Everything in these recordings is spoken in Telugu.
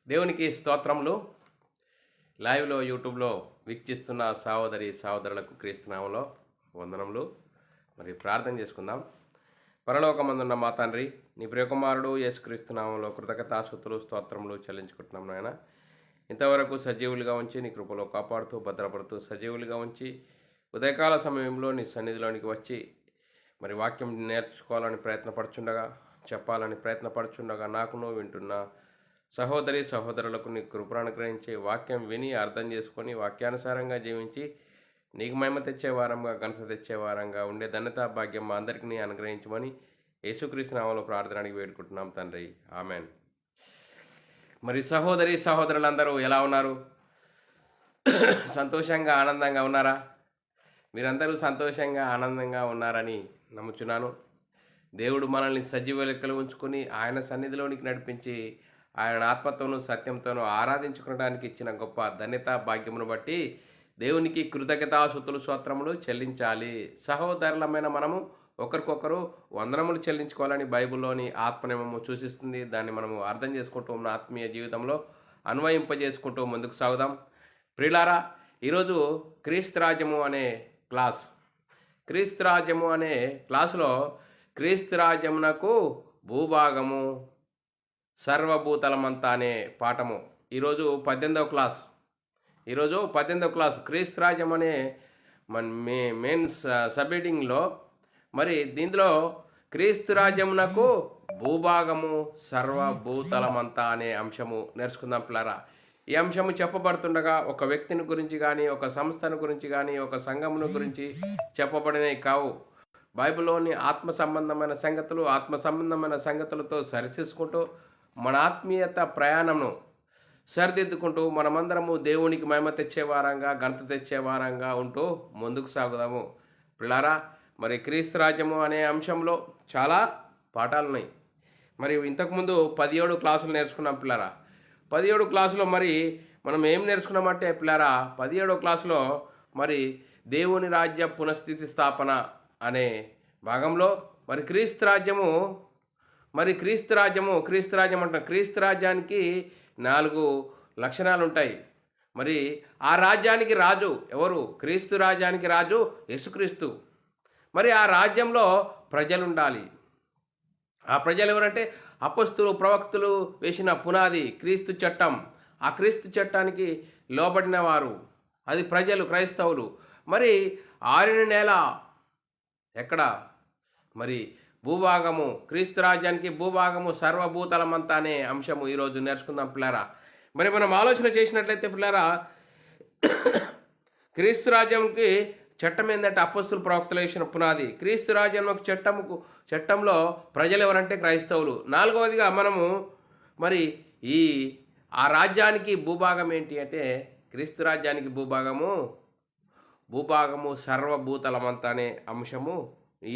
దేవునికి స్తోత్రములు. లైవ్లో యూట్యూబ్లో వీక్షిస్తున్న సహోదరులకు క్రీస్తునామంలో వందనములు. మరి ప్రార్థన చేసుకుందాం. పరలోకమందున్న మా తండ్రి, నీ ప్రియకుమారుడు యేసుక్రీస్తునామంలో కృతజ్ఞతాస్తుతులు స్తోత్రములు చెల్లించుకుంటున్నాం నాయన. ఇంతవరకు సజీవులుగా ఉంచి నీ కృపలో కాపాడుతూ భద్రపడుతూ సజీవులుగా ఉంచి ఉదయకాల సమయంలో నీ సన్నిధిలోనికి వచ్చి మరి వాక్యం నేర్చుకోవాలని ప్రయత్నపడుచుండగా, చెప్పాలని ప్రయత్నపడుచుండగా నాకును వింటున్న సహోదరులకు నీ కృపను అనుగ్రహించి వాక్యం విని అర్థం చేసుకొని వాక్యానుసారంగా జీవించి నీకు మహిమ తెచ్చే వారంగా, ఘనత తెచ్చే వారంగా ఉండే ధన్యతా భాగ్యం మా అందరికీ నీ అనుగ్రహించమని యేసుక్రీస్తు నామములో ప్రార్థనకి వేడుకుంటున్నాం తండ్రి, ఆమెన్. మరి సహోదరులందరూ ఎలా ఉన్నారు? సంతోషంగా ఆనందంగా ఉన్నారా? మీరందరూ సంతోషంగా ఆనందంగా ఉన్నారని నమ్ముచున్నాను. దేవుడు మనల్ని సజీవ లెక్కలు ఉంచుకొని ఆయన సన్నిధిలోనికి నడిపించి ఆయన ఆత్మతోనూ సత్యంతోనూ ఆరాధించుకోవడానికి ఇచ్చిన గొప్ప ధన్యత భాగ్యమును బట్టి దేవునికి కృతజ్ఞతాస్తుతులు స్తోత్రములు చెల్లించాలి. సహోదరులమైన మనము ఒకరికొకరు వందనములు చెల్లించుకోవాలని బైబిల్లోని ఆత్మనియమము సూచిస్తుంది. దాన్ని మనము అర్థం చేసుకుంటూ ఉన్న ఆత్మీయ జీవితంలో అన్వయింపజేసుకుంటూ ముందుకు సాగుదాం. ప్రియులారా, ఈరోజు క్రీస్తు రాజ్యము అనే క్లాసులో క్రీస్తు రాజ్యమునకు భూభాగము సర్వభూతలమంతా అనే పాఠము. ఈరోజు 18వ క్లాస్ క్రీస్తు రాజ్యం అనే మెయిన్ సబ్హెడింగ్లో మరి దీంట్లో క్రీస్తు రాజ్యమునకు భూభాగము సర్వభూతలమంతా అనే అంశము నేర్చుకుందాం పిల్లరా. ఈ అంశము చెప్పబడుతుండగా ఒక వ్యక్తిని గురించి కానీ, ఒక సంస్థను గురించి కానీ, ఒక సంఘమును గురించి చెప్పబడినవి కావు. బైబిల్లోని ఆత్మ సంబంధమైన సంగతులతో సరిచేసుకుంటూ మన ఆత్మీయత ప్రయాణంను సరిదిద్దుకుంటూ మనమందరము దేవునికి మహిమ తెచ్చేవారంగా, ఘనత తెచ్చేవారంగా ఉంటూ ముందుకు సాగుదాము పిల్లారా. మరి క్రీస్తు రాజ్యము అనే అంశంలో చాలా పాఠాలు ఉన్నాయి. మరి ఇంతకుముందు 17 క్లాసులు నేర్చుకున్నాం పిల్లారా. 17 క్లాసులో మరి మనం ఏం నేర్చుకున్నామంటే పిల్లారా, 17వ క్లాసులో మరి దేవుని రాజ్య పునఃస్థితి స్థాపన అనే భాగంలో మరి క్రీస్తు రాజ్యానికి 4 లక్షణాలు ఉంటాయి. మరి ఆ రాజ్యానికి రాజు ఎవరు? క్రీస్తు రాజ్యానికి రాజు యేసుక్రీస్తు. మరి ఆ రాజ్యంలో ప్రజలు ఉండాలి. ఆ ప్రజలు ఎవరంటే అపొస్తలులు, ప్రవక్తలు వేసిన పునాది క్రీస్తు చట్టం. ఆ క్రీస్తు చట్టానికి లోబడిన వారు అది ప్రజలు, క్రైస్తవులు. మరి ఆరిన నేల ఎక్కడ? మరి భూభాగము, క్రీస్తు రాజ్యానికి భూభాగము సర్వభూతలమంతా అనే అంశము ఈరోజు నేర్చుకుందాం పిల్లారా. మరి మనం ఆలోచన చేసినట్లయితే పిల్లారా, క్రీస్తు రాజ్యంకి చట్టం ఏంటంటే అపొస్తలులు, ప్రవక్తలు వేసిన పునాది. క్రీస్తు రాజ్యం చట్టంలో ప్రజలు ఎవరంటే క్రైస్తవులు. 4వదిగా మనము మరి ఆ రాజ్యానికి భూభాగం ఏంటి అంటే, క్రీస్తు రాజ్యానికి భూభాగము సర్వభూతలమంతా అనే అంశము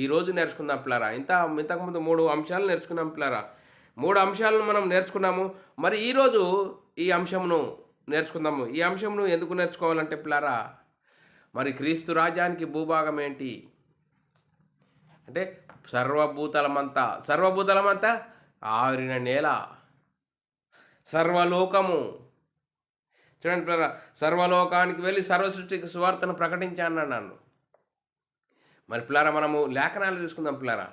ఈరోజు నేర్చుకుందాం పిల్లారా. ఇంతకుముందు 3 అంశాలు నేర్చుకున్నాం పిల్లారా. 3 అంశాలను మనం నేర్చుకున్నాము. మరి ఈరోజు ఈ అంశమును నేర్చుకుందాము. ఈ అంశమును ఎందుకు నేర్చుకోవాలంటే పిల్లారా, మరి క్రీస్తు రాజ్యానికి భూభాగం ఏంటి అంటే సర్వభూతలమంతా ఆరిన నేల, సర్వలోకము. చూడండి పిల్లరా, సర్వలోకానికి వెళ్ళి సర్వసృష్టికి సువార్తను ప్రకటించాను నన్ను. మరి పిల్లారా, మనము లేఖనాలు చూసుకుందాం పిల్లారా.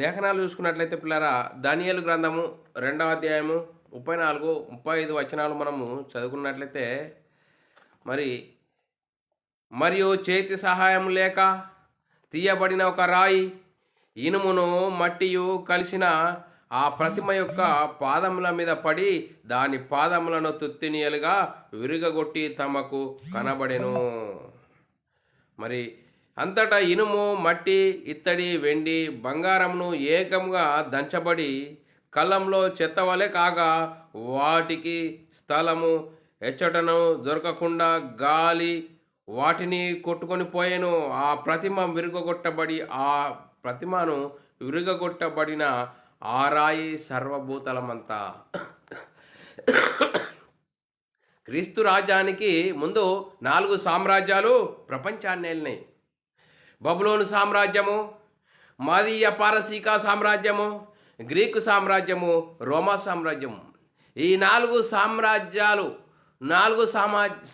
లేఖనాలు చూసుకున్నట్లయితే పిల్లారా, దానియేలు గ్రంథము 2వ అధ్యాయము 34, 35 వచనాలు మనము చదువుకున్నట్లయితే, మరియు చేతి సహాయం లేక తీయబడిన ఒక రాయి, ఇనుమును మట్టియు కలిసిన ఆ ప్రతిమ యొక్క పాదముల మీద పడి దాని పాదములను తుత్తినియలుగా విరుగగొట్టి తమకు కనబడెను. మరి అంతటా ఇనుము, మట్టి, ఇత్తడి, వెండి, బంగారమును ఏకముగా దంచబడి కళ్ళంలో చెత్తవలె కాగా వాటికి స్థలము ఎచ్చటను దొరకకుండా గాలి వాటిని కొట్టుకొని పోయెను. ఆ ప్రతిమను విరుగగొట్టబడిన ఆ రాయి సర్వభూతలమంతా. క్రీస్తు రాజ్యానికి ముందు 4 సామ్రాజ్యాలు ప్రపంచాన్ని ఏలినాయి. బబులోను సామ్రాజ్యము, మాదీయ పారసీక సామ్రాజ్యము, గ్రీకు సామ్రాజ్యము, రోమా సామ్రాజ్యము. ఈ 4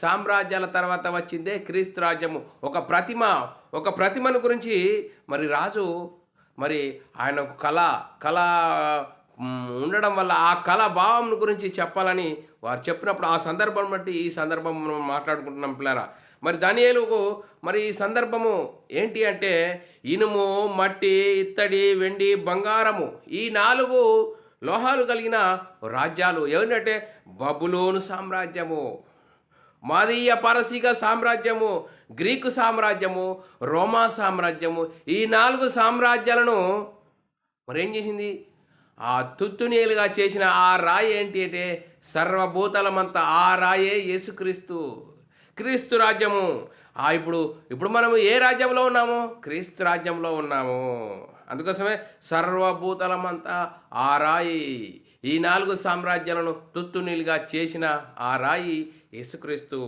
సామ్రాజ్యాల తర్వాత వచ్చిందే క్రీస్తు రాజ్యము. ఒక ప్రతిమను గురించి మరి రాజు మరి ఆయన కళ ఉండడం వల్ల ఆ కళ భావం గురించి చెప్పాలని వారు చెప్పినప్పుడు ఆ సందర్భం బట్టి ఈ సందర్భం మనం మాట్లాడుకుంటున్నాం పిల్లరా. మరి దానియేలుకు మరి ఈ సందర్భము ఏంటి అంటే ఇనుము, మట్టి, ఇత్తడి, వెండి, బంగారము, ఈ 4 లోహాలు కలిగిన రాజ్యాలు ఏంటంటే బబులోను సామ్రాజ్యము, మాదీయ పారసీక సామ్రాజ్యము, గ్రీకు సామ్రాజ్యము, రోమా సామ్రాజ్యము. ఈ 4 సామ్రాజ్యాలను మరి ఏం చేసింది? ఆ తుత్తునీలుగా చేసిన ఆ రాయి ఏంటి అంటే సర్వభూతలమంతా ఆ రాయే యేసుక్రీస్తు, క్రీస్తు రాజ్యము. ఇప్పుడు మనము ఏ రాజ్యంలో ఉన్నాము? క్రీస్తు రాజ్యంలో ఉన్నాము. అందుకోసమే సర్వభూతలమంతా ఆ రాయి, ఈ 4 సామ్రాజ్యాలను తుత్తునీలుగా చేసిన ఆ రాయి యేసుక్రీస్తు.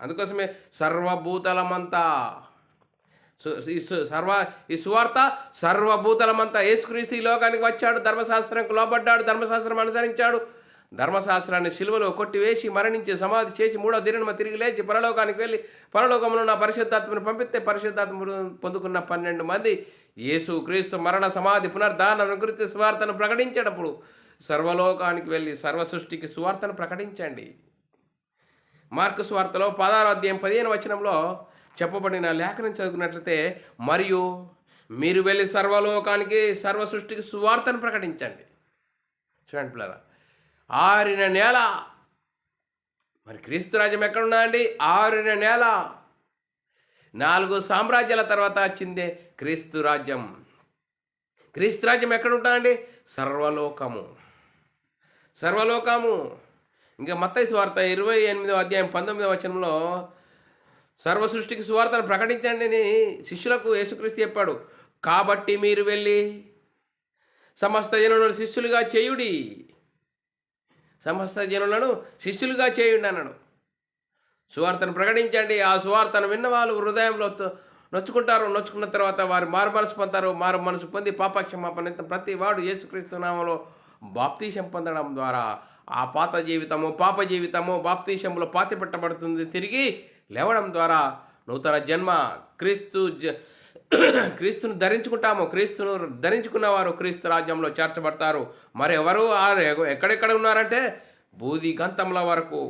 అందుకోసమే సర్వభూతలమంతా ఈ సువార్త సర్వభూతలమంతా యేసుక్రీస్తు ఈ లోకానికి వచ్చాడు, ధర్మశాస్త్రానికి లోబడ్డాడు, ధర్మశాస్త్రం అనుసరించాడు, ధర్మశాస్త్రాన్ని సిలువలో కొట్టివేసి మరణించి సమాధి చేసి 3వ దినాన తిరిగి లేచి పరలోకానికి వెళ్ళి పరలోకంలో నా పరిశుద్ధాత్మను పంపిస్తే పరిశుద్ధాత్మ పొందుకున్న 12 మంది యేసు క్రీస్తు మరణ సమాధి పునర్ధానం గురించి సువార్తను ప్రకటించేటప్పుడు సర్వలోకానికి వెళ్ళి సర్వ సృష్టికి సువార్తను ప్రకటించండి. మార్కు సువార్తలో 16వ అధ్యాయం 15వ వచనంలో చెప్పబడిన లేఖనం చదువుకున్నట్లయితే, మరియు మీరు వెళ్ళి సర్వలోకానికి సర్వ సృష్టికి సువార్తను ప్రకటించండి. చూడండి పిల్లరా, ఆరిన నేల. మరి క్రీస్తు రాజ్యం ఎక్కడున్నదండి? ఆరిన నేల. 4 సామ్రాజ్యాల తర్వాత వచ్చిందే క్రీస్తు రాజ్యం. క్రీస్తు రాజ్యం ఎక్కడ ఉంటుందండి? సర్వలోకము. ఇంకా మత్తయి సువార్త 28వ అధ్యాయం 19వ వచనంలో సర్వ సృష్టికి సువార్తను ప్రకటించండి అని శిష్యులకు యేసుక్రీస్తు చెప్పాడు. కాబట్టి మీరు వెళ్ళి సమస్త జనులను శిష్యులుగా చేయుడి అన్నాడు. సువార్తను ప్రకటించండి. ఆ సువార్తను విన్న వాళ్ళు హృదయంలో నొచ్చుకున్న తర్వాత వారు మారు మనసు పొంది పాపక్షమాపణ ప్రతి వాడు యేసుక్రీస్తు నామములో బాప్తీసం పొందడం ద్వారా ఆ పాప జీవితము బాప్తీసంలో పాతి పెట్టబడుతుంది. తిరిగి లేవడం ద్వారా నూతన జన్మ, క్రీస్తును ధరించుకుంటాము. క్రీస్తును ధరించుకున్న వారు క్రీస్తు రాజ్యంలో చేర్చబడతారు. మరి ఎవరు ఎక్కడెక్కడ ఉన్నారంటే బూది గంతముల వరకు,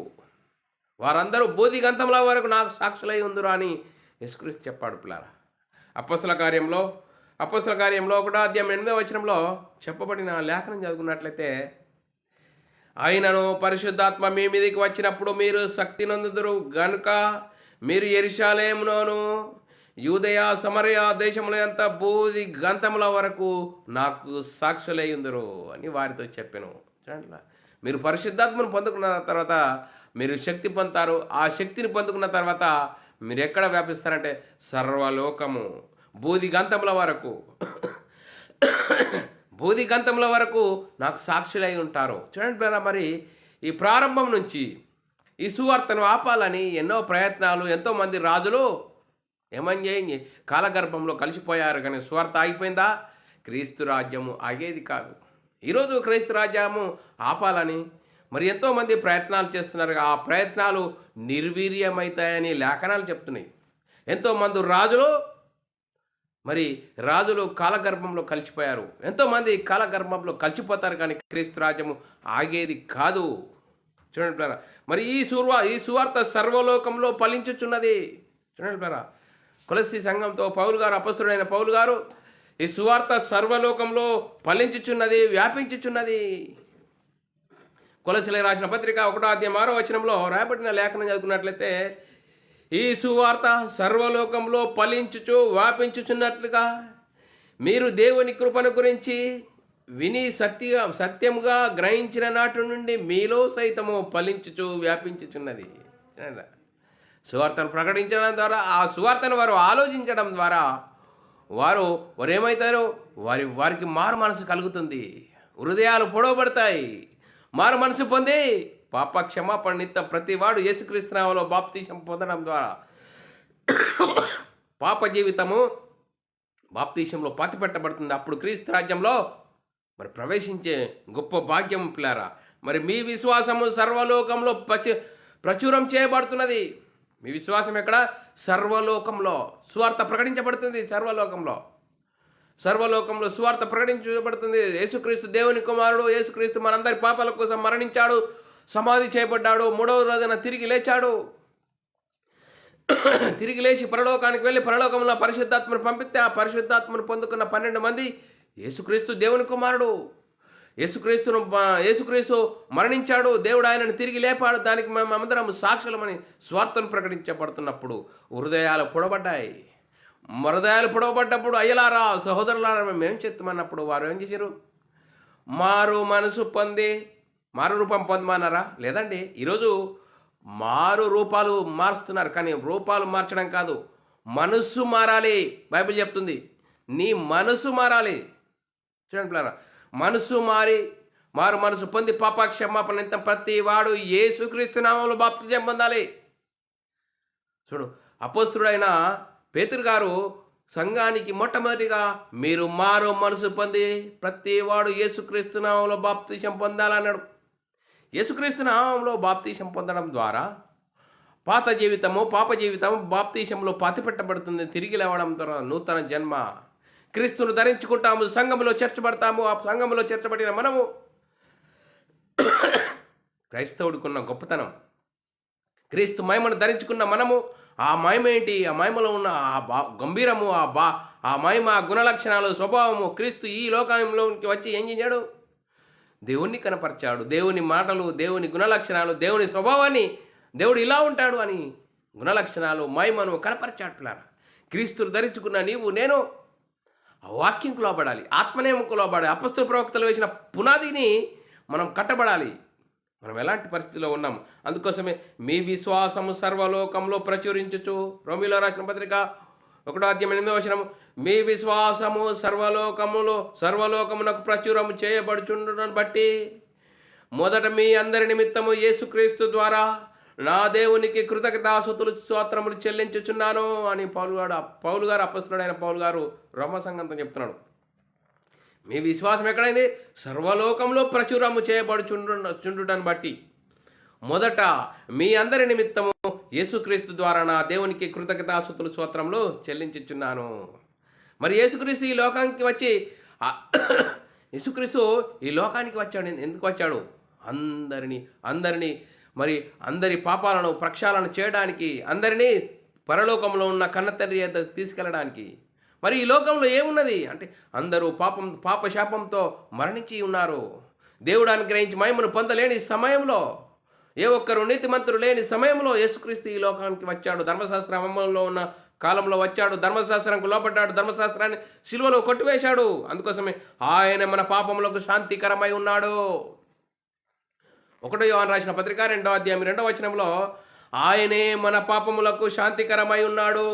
వారందరూ బూది గంతముల వరకు నాకు సాక్షులై ఉందురు అని యేసుక్రీస్తు చెప్పాడు పిల్లారా. అపోస్తల కార్యంలో 1వ అధ్యాయం 8వ వచనంలో చెప్పబడిన లేఖనం చదువుకున్నట్లయితే, అయినను పరిశుద్ధాత్మ మీ మీదకి వచ్చినప్పుడు మీరు శక్తి నొందుదురు గనుక మీరు యెరూషలేములోను యూదయ సమరయ దేశముల అంత బూది గంతముల వరకు నాకు సాక్షులై ఉందురు అని వారితో చెప్పాను. చూడండి, మీరు పరిశుద్ధాత్మను పొందుకున్న తర్వాత మీరు శక్తి పొందుతారు. ఆ శక్తిని పొందుకున్న తర్వాత మీరు ఎక్కడ వ్యాపిస్తారంటే సర్వలోకము, బూది గంతముల వరకు నాకు సాక్షులై ఉంటారు. చూడండి బ్రదర్, మరి ఈ ప్రారంభం నుంచి ఈ సువార్తను ఆపాలని ఎన్నో ప్రయత్నాలు, ఎంతోమంది రాజులు ఏమని కాలగర్భంలో కలిసిపోయారు. కానీ సువార్త ఆగిపోయిందా? క్రీస్తు రాజ్యము ఆగేది కాదు. ఈరోజు క్రీస్తు రాజ్యము ఆపాలని మరి ఎంతోమంది ప్రయత్నాలు చేస్తున్నారు. ఆ ప్రయత్నాలు నిర్వీర్యమవుతాయని లేఖనాలు చెప్తున్నాయి. ఎంతోమంది రాజులు కాలగర్భంలో కలిసిపోయారు. ఎంతోమంది కాలగర్భంలో కలిసిపోతారు, కానీ క్రీస్తు రాజ్యము ఆగేది కాదు. చూడండి ప్లరా, మరి ఈ సువార్త సర్వలోకంలో ఫలించుచున్నది. చూడండి ప్లరా, కొలస్సీ సంఘంతో అపొస్తలుడైన పౌలు గారు ఈ సువార్త సర్వలోకంలో ఫలించుచున్నది, వ్యాపించుచున్నది. కొలస్సీలకు రాసిన పత్రిక 1వ అధ్యాయం 6వ వచనంలో రాయబడిన లేఖనం చదువుకున్నట్లయితే, ఈ సువార్త సర్వలోకంలో ఫలించుచు వ్యాపించుచున్నట్లుగా మీరు దేవుని కృపను గురించి విని సత్యముగా గ్రహించిన నాటి నుండి మీలో సైతము ఫలించుచు వ్యాపించుచున్నది. సువార్తను ప్రకటించడం ద్వారా, ఆ సువార్తను వారు ఆలోచించడం ద్వారా వారు ఏమవుతారు? వారికి మారు మనసు కలుగుతుంది, హృదయాలు పొడవబడతాయి. మారు మనసు పొంది పాప క్షమాపణ నిత్యం ప్రతివాడు యేసుక్రీస్తు నామములో బాప్తీసం పొందడం ద్వారా పాప జీవితము బాప్తీసంలో పాతిపెట్టబడుతుంది. అప్పుడు క్రీస్తు రాజ్యంలో మరి ప్రవేశించే గొప్ప భాగ్యం పిల్లారా. మరి మీ విశ్వాసము సర్వలోకంలో ప్రచురం చేయబడుతున్నది. మీ విశ్వాసం ఎక్కడ? సర్వలోకంలో సువార్త ప్రకటించబడుతుంది. సర్వలోకంలో సువార్త ప్రకటించబడుతుంది. యేసుక్రీస్తు దేవుని కుమారుడు. యేసుక్రీస్తు మనందరి పాపాల కోసం మరణించాడు, సమాధి చేయబడ్డాడు, 3వ రోజున తిరిగి లేచాడు. తిరిగి లేచి పరలోకానికి వెళ్ళి పరలోకంలో పరిశుద్ధాత్మను పంపిస్తే ఆ పరిశుద్ధాత్మను పొందుకున్న 12 మంది యేసుక్రీస్తు దేవుని కుమారుడు. యేసుక్రీస్తు మరణించాడు, దేవుడు ఆయనను తిరిగి లేపాడు. దానికి మేమందరం సాక్షులమని స్వార్థను ప్రకటించబడుతున్నప్పుడు హృదయాలు పొడవబడ్డప్పుడు అయ్యలారా సహోదరులారా మేము చెప్తామన్నప్పుడు వారు ఏం చేశారు? మారు రూపం పొందమన్నారా? లేదండి. ఈరోజు మారు రూపాలు మారుస్తున్నారు. కానీ రూపాలు మార్చడం కాదు, మనస్సు మారాలి. బైబిల్ చెప్తుంది నీ మనసు మారాలి. చూడండి పిల్లరా, మారు మనసు పొంది పాప క్షమాపణ ఎంత ప్రతి వాడు యేసుక్రీస్తు నామములో బాప్తిజం పొందాలి. చూడు, అపోస్తలుడైన పేతురు గారు సంఘానికి మొట్టమొదటిగా మీరు మారు మనసు పొంది ప్రతి వాడు యేసుక్రీస్తు నామములో బాప్తిజం పొందాలన్నాడు. యేసుక్రీస్తు నామములో బాప్తిజం పొందడం ద్వారా పాప జీవితము బాప్తిజంలో పాతిపెట్టబడుతుంది. తిరిగి లేవడం ద్వారా నూతన జన్మ. క్రీస్తును ధరించుకుంటాము, సంఘములో చేర్చబడతాము. ఆ సంఘములో చేర్చబడిన మనము క్రైస్తవుడికున్న గొప్పతనం, క్రీస్తు మహిమను ధరించుకున్న మనము ఆ మహిమ ఏంటి? ఆ మహిమలో ఉన్న ఆ గంభీరము, ఆ మహిమ, గుణలక్షణాలు, స్వభావము. క్రీస్తు ఈ లోకంలోకి వచ్చి ఏం చేశాడు? దేవుణ్ణి కనపరిచాడు. దేవుని మాటలు, దేవుని గుణలక్షణాలు, దేవుని స్వభావాన్ని, దేవుడు ఇలా ఉంటాడు అని గుణలక్షణాలు, మహిమను కనపరిచాడు. పిల్లారా, క్రీస్తును ధరించుకున్న నీవు నేను వాక్యంకు లోబడాలి, ఆత్మనేమకు లోబడాలి. అపొస్తలుల ప్రవక్తలు వేసిన పునాదిని మనం కట్టబడాలి. మనం ఎలాంటి పరిస్థితిలో ఉన్నాం? అందుకోసమే మీ విశ్వాసము సర్వలోకంలో ప్రచురించుచు, రోమీయులకు రాసిన పత్రిక 1:8 మీ విశ్వాసము సర్వలోకమునకు ప్రచురము చేయబడుచుండును బట్టి మొదట మీ అందరి నిమిత్తము యేసుక్రీస్తు ద్వారా నా దేవునికి కృతజ్ఞతాస్తుతులు స్తోత్రములు చెల్లించుచున్నాను అని పౌలు గారు అపొస్తలుడైన పౌలు గారు రోమా సంఘంతో చెప్తున్నాడు. మీ విశ్వాసం ఎక్కడైంది? సర్వలోకంలో ప్రచురము చేయబడుచుండుటను బట్టి మొదట మీ అందరి నిమిత్తము యేసుక్రీస్తు ద్వారా నా దేవునికి కృతజ్ఞతాస్తుతులు స్తోత్రములు చెల్లించుచున్నాను. మరి యేసుక్రీస్తు ఈ లోకానికి వచ్చి వచ్చాడు. ఎందుకు వచ్చాడు? అందరి పాపాలను ప్రక్షాళన చేయడానికి, అందరినీ పరలోకంలో ఉన్న కన్నతండ్రి యొద్దకు తీసుకెళ్ళడానికి. మరి ఈ లోకంలో ఏమున్నది అంటే అందరూ పాప శాపంతో మరణించి ఉన్నారు. దేవుడు అనుగ్రహించి మహిమను పొందలేని సమయంలో, ఏ ఒక్కరు నీతిమంతులు లేని సమయంలో యేసుక్రీస్తు ఈ లోకానికి వచ్చాడు. ధర్మశాస్త్రం అమలులో ఉన్న కాలంలో వచ్చాడు. ధర్మశాస్త్రంకు లోపడ్డాడు. ధర్మశాస్త్రాన్ని సిలువలో కొట్టివేశాడు. అందుకోసమే ఆయన మన పాపములకు శాంతికరమై ఉన్నాడు. 1 యోహాను రాసిన పత్రిక 2:2 ఆయనే మన పాపములకు శాంతికరమై ఉన్నాడు.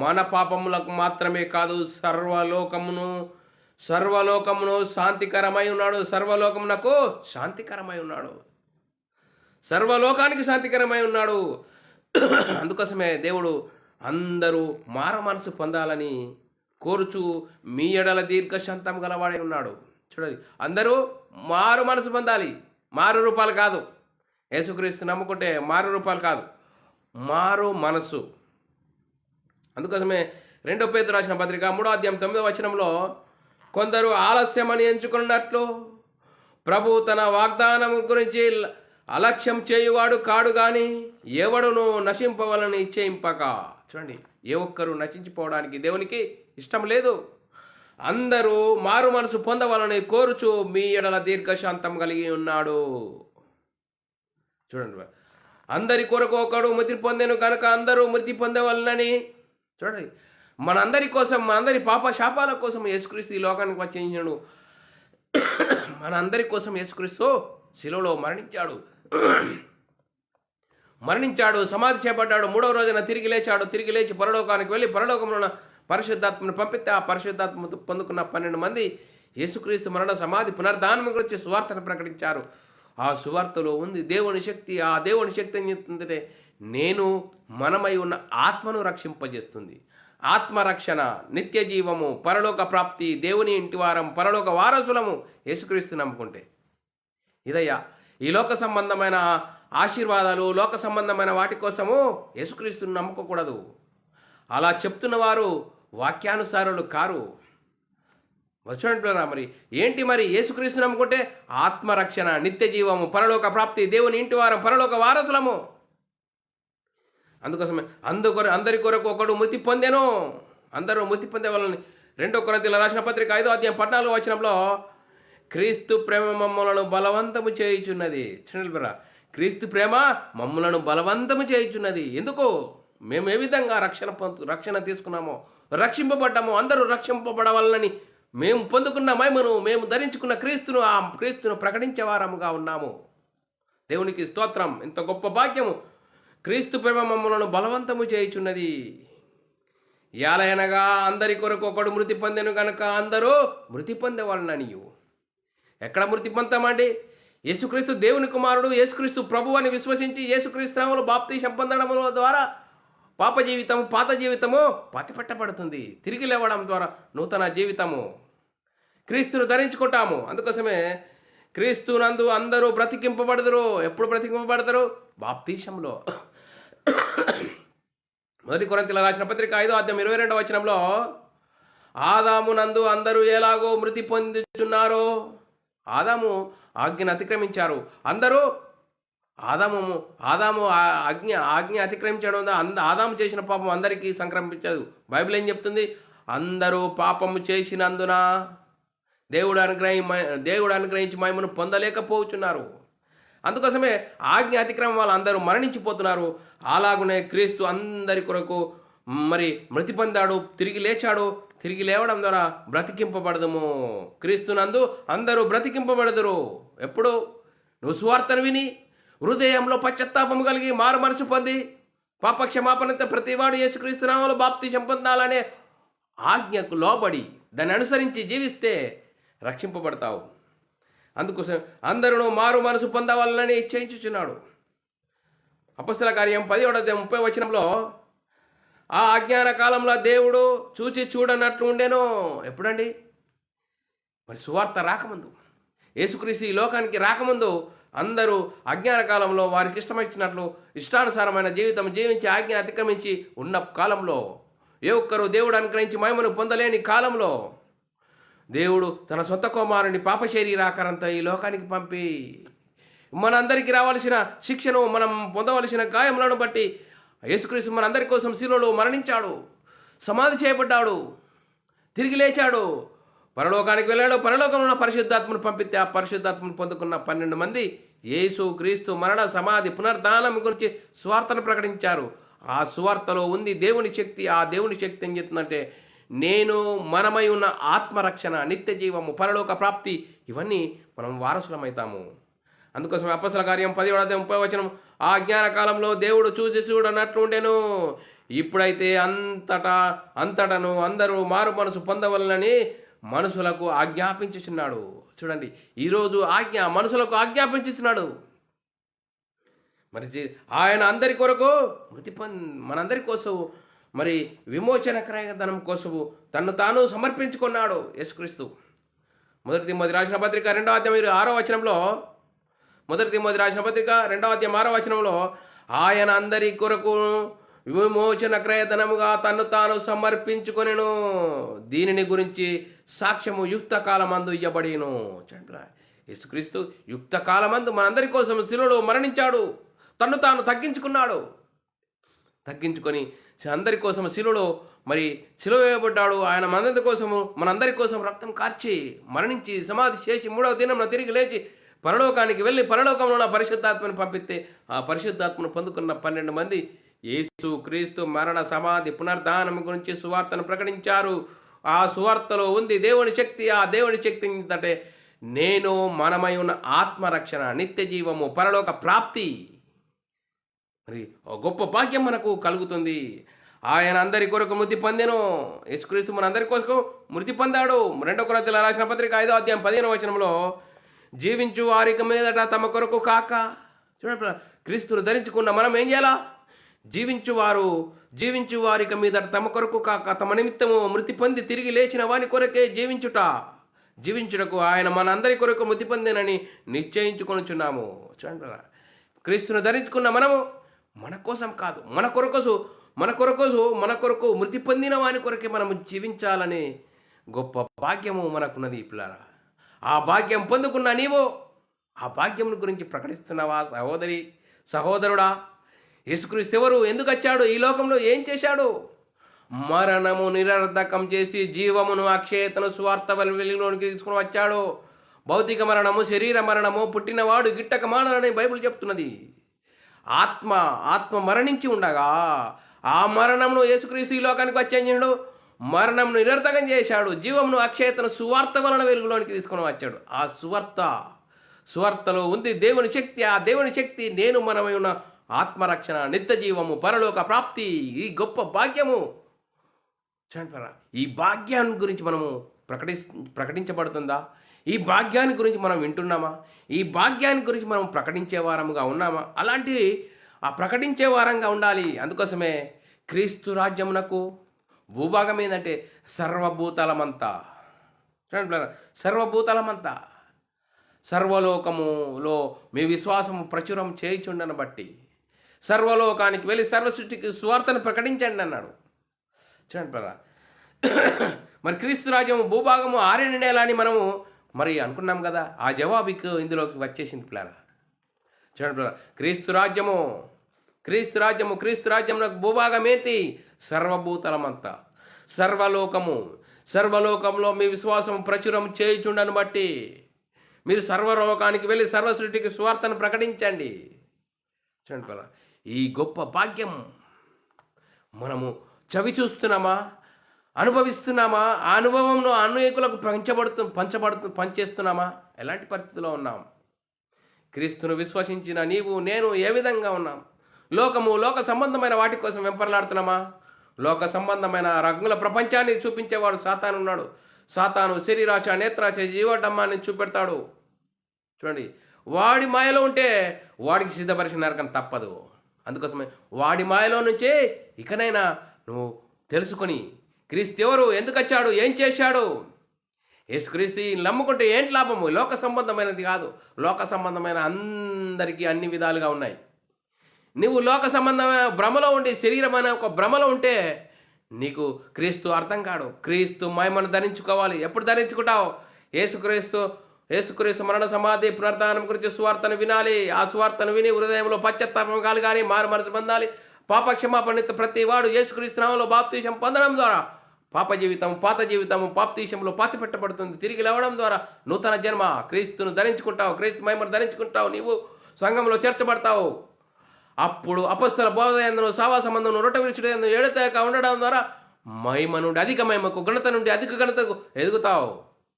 మన పాపములకు మాత్రమే కాదు, సర్వలోకమును శాంతికరమై ఉన్నాడు. సర్వలోకమునకు శాంతికరమై ఉన్నాడు. సర్వలోకానికి శాంతికరమై ఉన్నాడు. అందుకోసమే దేవుడు అందరూ మారు మనసు పొందాలని కోరుచు మీ ఎడల దీర్ఘశాంతం గలవాడై ఉన్నాడు. చూడండి, అందరూ మారు మనసు పొందాలి. మారు రూపాలు కాదు. యేసుక్రీస్తు నమ్ముకుంటే మారు రూపాలు కాదు, మారు మనసు. అందుకోసమే 2 పేతురు రాసిన పత్రిక 3:9 కొందరు ఆలస్యమని ఎంచుకున్నట్లు ప్రభు తన వాగ్దానం గురించి అలక్ష్యం చేయువాడు కాడు గాని ఎవడును నశింపవలని ఇచ్చేయింపక. చూడండి, ఏ ఒక్కరు నశించిపోవడానికి దేవునికి ఇష్టం లేదు. అందరూ మారు మనసు పొందవాలని కోరుచు మీ ఎడల దీర్ఘశాంతం కలిగి ఉన్నాడు. చూడండి, అందరి కొరకు ఒకడు మృతి పొందెను కనుక అందరూ మృతి పొందవలనని. చూడండి, మనందరి కోసం, మనందరి పాప శాపాల కోసం యేసుక్రీస్తు ఈ లోకానికి వచ్చేసాడు. మనందరి కోసం యేసుక్రీస్తు శిలువలో మరణించాడు, సమాధి చేపట్టాడు, 3వ రోజున తిరిగి లేచాడు. తిరిగి లేచి పరలోకానికి వెళ్ళి పరలోకంలో పరిశుద్ధాత్మను పంపిస్తే ఆ పరిశుద్ధాత్మ పొందుకున్న 12 మంది యేసుక్రీస్తు మరణ, సమాధి, పునరుద్ధానం గురించి సువార్తను ప్రకటించారు. ఆ సువార్తలో ఉంది దేవుని శక్తి. ఆ దేవుని శక్తి ఏం చెప్తుందంటే మనమై ఉన్న ఆత్మను రక్షింపజేస్తుంది. ఆత్మరక్షణ, నిత్య జీవము, పరలోక ప్రాప్తి, దేవుని ఇంటివారం, పరలోక వారసులము యేసుక్రీస్తు నమ్ముకుంటే. ఇదయ్యా ఈ లోక సంబంధమైన ఆశీర్వాదాలు, లోక సంబంధమైన వాటి కోసము యేసుక్రీస్తుని నమ్ముకోకూడదు. అలా చెప్తున్న వారు వాక్యానుసారులు కారు. చూడండి మరి ఏంటి మరి యేసుక్రీస్తు నమ్ముకుంటే ఆత్మరక్షణ, నిత్య జీవము, పరలోక ప్రాప్తి, దేవుని ఇంటివారం, పరలోక వారసులము. అందుకోసమే అందరి కొరకు ఒకడు మృతి పొందెను. అందరూ మృతి పొందే వాళ్ళని 2 కొరింథీయుల రాసిన పత్రిక 5:14 వచనంలో క్రీస్తు ప్రేమ మమ్మలను బలవంతము చేయుచున్నది. చూడండి, క్రీస్తు ప్రేమ మమ్మలను బలవంతము చేయుచున్నది. ఎందుకు? మేము ఏ విధంగా రక్షణ తీసుకున్నామో, రక్షింపబడ్డామో, అందరూ రక్షింపబడవాలని మేము పొందుకున్న మహిమను, మేము ధరించుకున్న క్రీస్తును ప్రకటించే వారముగా ఉన్నాము. దేవునికి స్తోత్రం. ఇంత గొప్ప భాగ్యము. క్రీస్తు ప్రేమ మమ్మలను బలవంతము చేయుచున్నది. యాలయనగా అందరి కొరకు ఒకడు మృతి పొందెను కనుక అందరూ మృతి పొందేవాళ్ళనియు. ఎక్కడ మృతి పొందామండి? యేసుక్రీస్తు దేవుని కుమారుడు, యేసుక్రీస్తు ప్రభు అని విశ్వసించి యేసుక్రీస్తు నామములో బాప్తీసం పొందడం ద్వారా పాత జీవితము పాతిపెట్టబడుతుంది. తిరిగి లేవడం ద్వారా నూతన జీవితము, క్రీస్తును ధరించుకుంటాము. అందుకోసమే క్రీస్తు నందు అందరూ బ్రతికింపబడదురు. ఎప్పుడు బ్రతికింపబడతారు? బాప్తీసంలో. 1 కొరింథీయుల రాసిన పత్రిక 5:22 వచనంలో ఆదాము నందు అందరూ ఎలాగో మృతి పొందుచున్నారో, ఆదాము ఆజ్ఞను అతిక్రమించారు. అందరూ ఆదాము ఆజ్ఞ అతిక్రమించడం, ఆదాము చేసిన పాపం అందరికీ సంక్రమించదు. బైబిల్ ఏం చెప్తుంది? అందరూ పాపము చేసినందున దేవుడు అనుగ్రహించి మహిమను పొందలేకపోతున్నారు. అందుకోసమే ఆజ్ఞ అతిక్రమం వాళ్ళు అందరూ మరణించిపోతున్నారు. అలాగునే క్రీస్తు అందరి కొరకు మరి మృతి పొందాడు, తిరిగి లేచాడు. తిరిగి లేవడం ద్వారా బ్రతికింపబడదుము. క్రీస్తునందు అందరూ బ్రతికింపబడదురు. ఎప్పుడు? నువ్వు సువార్తను విని హృదయంలో పశ్చాత్తాపము కలిగి మారు మనసు పొంది పాపక్షమాపణతో ప్రతివాడు యేసుక్రీస్తు నామములో బాప్తీసం పొందాలనే ఆజ్ఞకు లోబడి దాన్ని అనుసరించి జీవిస్తే రక్షింపబడతావు. అందుకోసం అందరూ మారు మనసు పొందవాలని చేయించుచున్నాడు. అపొస్తలుల కార్యం 10:30 వచనంలో ఆ అజ్ఞాన కాలంలో దేవుడు చూచి చూడనట్లు ఉండెను. ఎప్పుడండి? మరి సువార్త రాకముందు, యేసుక్రీస్తు ఈ లోకానికి రాకముందు అందరూ అజ్ఞాన కాలంలో వారికి ఇష్టమిచ్చినట్లు ఇష్టానుసారమైన జీవితం జీవించి ఆజ్ఞ అతిక్రమించి ఉన్న కాలంలో, ఏ ఒక్కరు దేవుడు అనుగ్రహించి మహిమను పొందలేని కాలంలో దేవుడు తన సొంత కుమారుని పాప శరీరాకారంతో ఈ లోకానికి పంపి మనందరికీ రావాల్సిన శిక్షను, మనం పొందవలసిన గాయములను బట్టి యేసుక్రీస్తు మనందరి కోసం శిలువలో మరణించాడు, సమాధి చేయబడ్డాడు, తిరిగి లేచాడు, పరలోకానికి వెళ్ళాడు. పరలోకంలో పరిశుద్ధాత్మను పంపితే ఆ పరిశుద్ధాత్మను పొందుకున్న 12 మంది యేసు క్రీస్తు మరణ, సమాధి, పునరుద్ధానం గురించి సువార్తను ప్రకటించారు. ఆ సువార్తలో ఉంది దేవుని శక్తి. ఆ దేవుని శక్తి ఏం చెప్తుందంటే, నేను మనమై ఉన్న ఆత్మరక్షణ, నిత్య జీవము, పరలోక ప్రాప్తి, ఇవన్నీ మనం వారసులమవుతాము. అందుకోసం అపొస్తలుల కార్యం 10:30 ఆ జ్ఞాన కాలంలో దేవుడు చూసి చూడనట్లుండెను. ఇప్పుడైతే అంతటను అందరూ మారు మనసు పొందవలనని మనుషులకు ఆజ్ఞాపించుచున్నాడు. చూడండి, ఈరోజు మనుషులకు ఆజ్ఞాపించుచున్నాడు. మరి ఆయన అందరి కొరకు మనందరి కోసం మరి విమోచన క్రయధనం కోసం తను తాను సమర్పించుకున్నాడు యేసుక్రీస్తు. 1 తిమోతి రాసిన పత్రిక 2:6 వచనంలో 1 తిమోతి రాసిన పత్రిక 2:6 వచనంలో ఆయన అందరి కొరకు విమోచన క్రయధనముగా తను తాను సమర్పించుకొనెను. దీనిని గురించి సాక్ష్యము యుక్త కాలమందు ఇయ్యబడిను. యేసుక్రీస్తు యుక్త కాలమందు మనందరి కోసం శిలువలో మరణించాడు. తను తాను తగ్గించుకొని అందరి కోసం శిలువలో మరి శిలువ వేయబడ్డాడు. ఆయన మనందరి కోసం రక్తం కార్చి మరణించి సమాధి చేసి 3వ దినం తిరిగి లేచి పరలోకానికి వెళ్ళి పరలోకంలో ఉన్న పరిశుద్ధాత్మను పంపిస్తే ఆ పరిశుద్ధాత్మను పొందుకున్న 12 మంది యేసు క్రీస్తు మరణ, సమాధి, పునరుద్ధానం గురించి సువార్తను ప్రకటించారు. ఆ సువార్తలో ఉంది దేవుని శక్తి. ఆ దేవుని శక్తి ఏంటంటే, నేను మనమై ఉన్న ఆత్మరక్షణ, నిత్య జీవము, పరలోక ప్రాప్తి. మరి గొప్ప భాగ్యం మనకు కలుగుతుంది. ఆయన అందరి కొరకు మృతి పొందెను. యేసుక్రీస్తు మన అందరి కోసం మృతి పొందాడు. 2 కొరింథీయుల రాసిన పత్రిక 5:15 వచనంలో జీవించు వారికి మీదట తమ కొరకు కాక, చూడండి, క్రీస్తును ధరించుకున్న మనం ఏం చేయాలా? జీవించు వారిక మీద తమ కొరకు కాక తమ నిమిత్తము మృతి పొంది తిరిగి లేచిన వాని కొరకే జీవించుటకు ఆయన మనందరి కొరకు మృతి పొందేనని నిశ్చయించుకొనుచున్నాము. చూడండి, క్రీస్తును ధరించుకున్న మనము మన కోసం కాదు, మన కొరకు మృతి పొందిన వాని కొరకే మనము జీవించాలని గొప్ప భాగ్యము మనకున్నది పిల్లరా. ఆ భాగ్యం పొందుకున్న నీవు ఆ భాగ్యం గురించి ప్రకటిస్తున్నావా? సహోదరుడా, యేసుక్రీస్తు ఎవరు? ఎందుకు వచ్చాడు? ఈ లోకంలో ఏం చేశాడు? మరణము నిరర్ధకం చేసి జీవమును అక్షయతను సువార్త వెలుగులోనికి తీసుకుని వచ్చాడు. భౌతిక మరణము, శరీర మరణము పుట్టినవాడు గిట్టక మానని బైబిల్ చెప్తున్నది. ఆత్మ మరణించి ఉండగా ఆ మరణమును యేసుక్రీస్తు ఈ లోకానికి వచ్చేసాడు. మరణంను నిరర్ధకం చేశాడు. జీవమును అక్షయతను సువార్త వలన వెలుగులోనికి తీసుకుని వచ్చాడు. ఆ సువార్తలో ఉంది దేవుని శక్తి. ఆ దేవుని శక్తి నేను మనమై ఉన్న ఆత్మరక్షణ, నిత్య జీవము, పరలోక ప్రాప్తి, ఈ గొప్ప భాగ్యము. చూడండి, ఈ భాగ్యాన్ని గురించి మనము ప్రకటించబడుతుందా? ఈ భాగ్యాన్ని గురించి మనం వింటున్నామా? ఈ భాగ్యాన్ని గురించి మనం ప్రకటించే వారముగా ఉన్నామా? అలాంటి ఆ ప్రకటించే వారంగా ఉండాలి. అందుకోసమే క్రీస్తు రాజ్యమునకు భూభాగం ఏంటంటే సర్వభూతలమంతా. చూడండి, సర్వభూతలమంతా, సర్వలోకములో మీ విశ్వాసము ప్రచురం చేయుచుండను బట్టి సర్వలోకానికి వెళ్ళి సర్వసృష్టికి సువార్తను ప్రకటించండి అన్నాడు. చూడండి పిల్లరా, మరి క్రీస్తు రాజ్యము భూభాగము ఆరేని నెల అని మనము మరి అనుకున్నాం కదా. ఆ జవాబుకి ఇందులోకి వచ్చేసింది పిల్లరా. చూడండి పిల్లరా, క్రీస్తు రాజ్యంలో భూభాగం ఏంటి? సర్వభూతలమంతా, సర్వలోకంలో మీ విశ్వాసం ప్రచురం చేయుచుండను బట్టి మీరు సర్వలోకానికి వెళ్ళి సర్వసృష్టికి సువార్తను ప్రకటించండి. చూడండి పిల్లరా, ఈ గొప్ప భాగ్యం మనము చవి చూస్తున్నామా, అనుభవిస్తున్నామా? ఆ అనుభవంలో అనేకులకు పంచేస్తున్నామా? ఎలాంటి పరిస్థితిలో ఉన్నాం? క్రీస్తును విశ్వసించిన నీవు నేను ఏ విధంగా ఉన్నాం? లోక సంబంధమైన వాటి కోసం వెంపర్లాడుతున్నామా? లోక సంబంధమైన రంగుల ప్రపంచాన్ని చూపించేవాడు సాతాను ఉన్నాడు. సాతాను శరీరాశ, నేత్రాశ, జీవడమ్మాన్ని చూపెడతాడు. చూడండి, వాడి మాయలో ఉంటే వాడికి సిద్ధపరిచిన నరకం తప్పదు. అందుకోసమే వాడి మాయలో నుంచే ఇకనైనా నువ్వు తెలుసుకొని క్రీస్తు ఎవరు, ఎందుకు వచ్చాడు, ఏం చేశాడు? యేసుక్రీస్తు నమ్ముకుంటే ఏంటి లాభము? లోక సంబంధమైనది కాదు. లోక సంబంధమైన అందరికీ అన్ని విధాలుగా ఉన్నాయి. నువ్వు లోక సంబంధమైన భ్రమలో ఉండి, శరీరమైన ఒక భ్రమలో ఉంటే నీకు క్రీస్తు అర్థం కాడు. క్రీస్తు మహిమను ధరించుకోవాలి. ఎప్పుడు ధరించుకుంటావు? యేసుక్రీస్తు మరణ సమాధి పునరుద్ధానం గురించి సువార్తను వినాలి. ఆ సువార్తను విని హృదయంలో పశ్చాత్తాపం కలగాలి, మారు మనసు పొందాలి. పాప క్షమాపణ ప్రతి వాడు యేసుక్రీస్తు నామములో బాప్తిసం పొందడం ద్వారా పాత జీవితము బాప్తిసంలో పాతి పెట్టబడుతుంది. తిరిగి లేవడం ద్వారా నూతన జన్మ. క్రీస్తును ధరించుకుంటావు, క్రీస్తు మహిమను ధరించుకుంటావు, నీవు సంఘంలో చేర్చబడతావు. అప్పుడు అపస్తుల బోధయందును, సావాసమందును, రొట్టె విరుచుటయందు ఎడతెగక ఉండడం ద్వారా మహిమ నుండి అధిక మహిమకు, ఘనత నుండి అధిక ఘనతకు ఎదుగుతావు.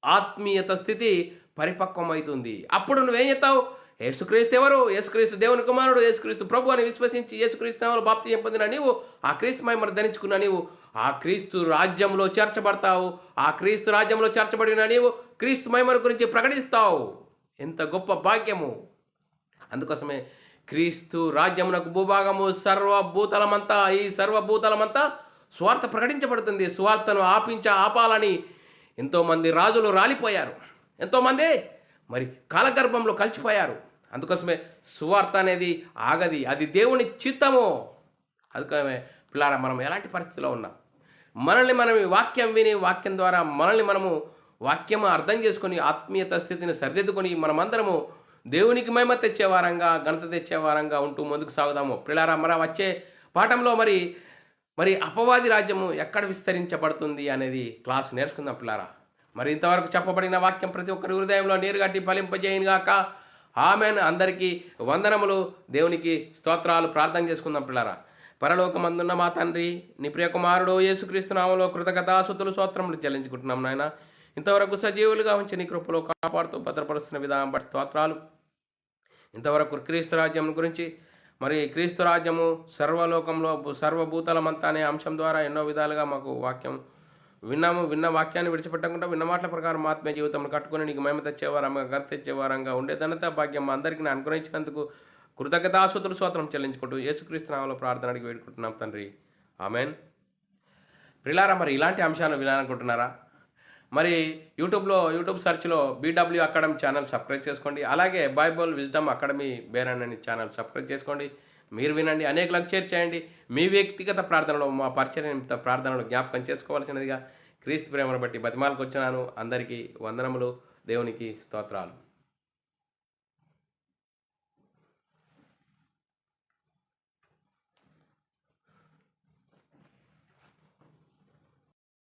ఆత్మీయత స్థితి పరిపక్వమవుతుంది. అప్పుడు నువ్వేం చేస్తావు? యేసుక్రీస్తు ఎవరు? యేసుక్రీస్తు దేవుని కుమారుడు, యేసుక్రీస్తు ప్రభు అని విశ్వసించి యేసుక్రీస్తు నామములో బాప్తిసం పొందిన నీవు, ఆ క్రీస్తు మహిమను ధరించుకున్న నీవు ఆ క్రీస్తు రాజ్యంలో చేర్చబడతావు. ఆ క్రీస్తు రాజ్యంలో చేర్చబడిన నీవు క్రీస్తు మహిమను గురించి ప్రకటిస్తావు. ఎంత గొప్ప భాగ్యము! అందుకోసమే క్రీస్తు రాజ్యమునకు భూభాగము సర్వభూతలమంతా, ఈ సర్వభూతలమంతా స్వార్థ ప్రకటించబడుతుంది. స్వార్థను ఆపాలని ఎంతోమంది రాజులు రాలిపోయారు. ఎంతోమంది మరి కాలగర్భంలో కలిసిపోయారు. అందుకోసమే సువార్త అనేది ఆగది. అది దేవుని చిత్తము. అందుకోసమే పిల్లారా, మనం ఎలాంటి పరిస్థితిలో ఉన్నాం? మనల్ని మనం వాక్యం విని, వాక్యం ద్వారా మనము వాక్యము అర్థం చేసుకొని ఆత్మీయత స్థితిని సరిదిద్దుకొని మనమందరము దేవునికి మహిమ తెచ్చేవారంగా, ఘనత తెచ్చేవారంగా ఉంటూ ముందుకు సాగుదాము. పిల్లారా, వచ్చే పాఠంలో మరి అపవాది రాజ్యము ఎక్కడ విస్తరించబడుతుంది అనేది క్లాస్ నేర్చుకుందాం పిల్లారా. మరి ఇంతవరకు చెప్పబడిన వాక్యం ప్రతి ఒక్కరి హృదయంలో నీరుగట్టి ఫలింపజేయనుగాక. ఆమెన్. అందరికీ వందనములు, దేవునికి స్తోత్రాలు. ప్రార్థన చేసుకుందాం పిల్లారా. పరలోకమందున్న మా తండ్రి, నీ ప్రియకుమారుడు యేసుక్రీస్తు నామములో కృతజ్ఞతాస్తుతులు స్తోత్రములు చెల్లించుకుంటున్నాం నాయన. ఇంతవరకు సజీవులుగా ఉంచి నీ కృపలో కాపాడుతూ భద్రపరుస్తున్న విధానం బట్టి స్తోత్రాలు. ఇంతవరకు క్రీస్తు రాజ్యం గురించి, మరి క్రీస్తు రాజ్యము సర్వలోకంలో సర్వభూతలమంతా అనే అంశం ద్వారా ఎన్నో విధాలుగా మాకు వాక్యం విన్న వాక్యాన్ని విడిచిపెట్టకుండా విన్న మాటల ప్రకారం ఆత్మీయ జీవితం కట్టుకుని నీకు మహిమ తెచ్చేవారంగా, ఘనత తెచ్చేవారంగా ఉండే ధనత భాగ్యం అందరికీ అనుగ్రహించినందుకు కృతజ్ఞతాస్తుతులు స్తోత్రం చెల్లించుకుంటూ యేసుక్రీస్తు నామములో ప్రార్థన అడిగి వేడుకుంటున్నాం తండ్రి. ఆమెన్. ప్రిలారా, మరి ఇలాంటి అంశాలు వినాలనుకుంటున్నారా? మరి యూట్యూబ్ సెర్చ్లో BW అకాడమీ ఛానల్ సబ్స్క్రైబ్ చేసుకోండి. అలాగే బైబుల్ విజ్డమ్ అకాడమీ బేరన్ అనే ఛానల్ సబ్స్క్రైబ్ చేసుకోండి. మీరు వినండి, అనేకులకు షేర్ చేయండి. మీ వ్యక్తిగత ప్రార్థనలో, మా పరిచయం ప్రార్థనలో జ్ఞాపకం చేసుకోవాల్సినదిగా క్రీస్తు ప్రేమను బట్టి బతిమాలకు వచ్చినాను. అందరికీ వందనములు. దేవునికి స్తోత్రాలు.